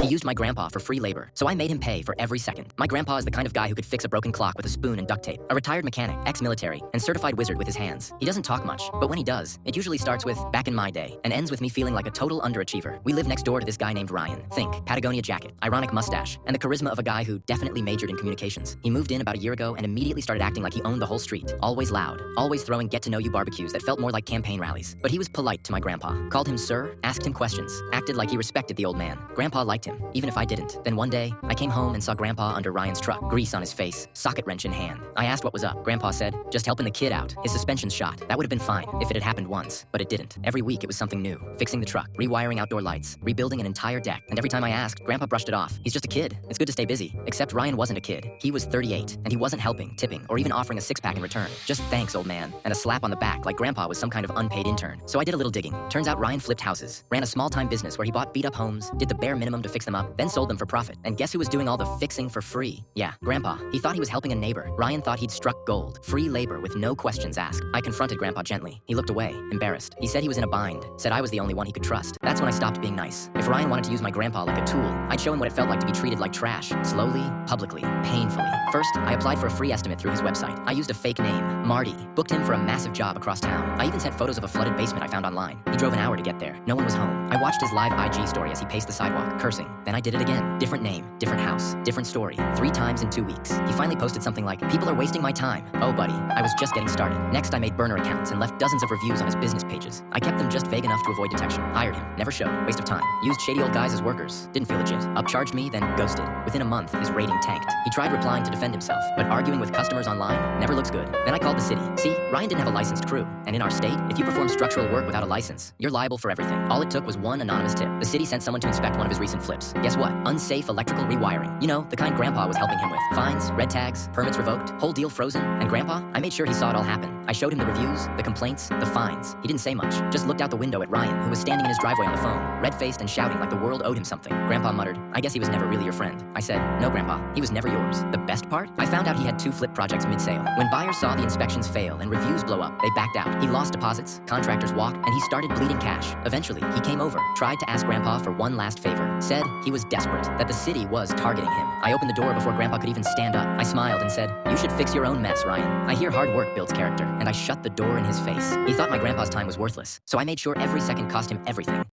He used my grandpa for free labor, so I made him pay for every second. My grandpa is the kind of guy who could fix a broken clock with a spoon and duct tape. A retired mechanic, ex-military, and certified wizard with his hands. He doesn't talk much, but when he does, it usually starts with, back in my day, and ends with me feeling like a total underachiever. We live next door to this guy named Ryan. Think, Patagonia jacket, ironic mustache, and the charisma of a guy who definitely majored in communications. He moved in about a year ago and immediately started acting like he owned the whole street. Always loud, always throwing get-to-know-you barbecues that felt more like campaign rallies. But he was polite to my grandpa, called him sir, asked him questions, acted like he respected the old man. Grandpa liked him, even if I didn't. Then one day, I came home and saw Grandpa under Ryan's truck, grease on his face, socket wrench in hand. I asked what was up. Grandpa said, just helping the kid out. His suspension's shot. That would have been fine if it had happened once, but it didn't. Every week it was something new. Fixing the truck, rewiring outdoor lights, rebuilding an entire deck. And every time I asked, Grandpa brushed it off. He's just a kid. It's good to stay busy. Except Ryan wasn't a kid. He was 38, and he wasn't helping, tipping, or even offering a six-pack in return. Just thanks, old man, and a slap on the back like Grandpa was some kind of unpaid intern. So I did a little digging. Turns out Ryan flipped houses, ran a small-time business where he bought beat-up homes, did the bare minimum to fix them up, then sold them for profit. And guess who was doing all the fixing for free? Yeah, Grandpa. He thought he was helping a neighbor. Ryan thought he'd struck gold. Free labor with no questions asked. I confronted Grandpa gently. He looked away, embarrassed. He said he was in a bind, said I was the only one he could trust. That's when I stopped being nice. If Ryan wanted to use my grandpa like a tool, I'd show him what it felt like to be treated like trash. Slowly, publicly, painfully. First, I applied for a free estimate through his website. I used a fake name, Marty. Booked him for a massive job across town. I even sent photos of a flooded basement I found online. He drove an hour to get there. No one was home. I watched his live IG story as he paced the sidewalk, cursing. Then I did it again. Different name, different house, different story. 3 times in 2 weeks. He finally posted something like, people are wasting my time. Oh, buddy, I was just getting started. Next, I made burner accounts and left dozens of reviews on his business pages. I kept them just vague enough to avoid detection. Hired him. Never showed. Waste of time. Used shady old guys as workers. Didn't feel legit. Upcharged me, then ghosted. Within a month, his rating tanked. He tried replying to defend himself, but arguing with customers online never looks good. Then I called the city. See, Ryan didn't have a licensed crew. And in our state, if you perform structural work without a license, you're liable for everything. All it took was one anonymous tip. The city sent someone to inspect one of his recent flips. Guess what? Unsafe electrical rewiring. You know, the kind Grandpa was helping him with. Fines, red tags, permits revoked, whole deal frozen. And Grandpa, I made sure he saw it all happen. I showed him the reviews, the complaints, the fines. He didn't say much, just looked out the window at Ryan, who was standing in his driveway on the phone, red-faced and shouting like the world owed him something. Grandpa muttered, I guess he was never really your friend. I said, no, Grandpa, he was never yours. The best part? I found out he had 2 flip projects mid-sale. When buyers saw the inspections fail and reviews blow up, they backed out. He lost deposits, contractors walked, and he started bleeding cash. Eventually, he came over, tried to ask Grandpa for one last favor, said he was desperate, that the city was targeting him. I opened the door before Grandpa could even stand up. I smiled and said, you should fix your own mess, Ryan. I hear hard work builds character, and I shut the door in his face. He thought my grandpa's time was worthless, so I made sure every second cost him everything.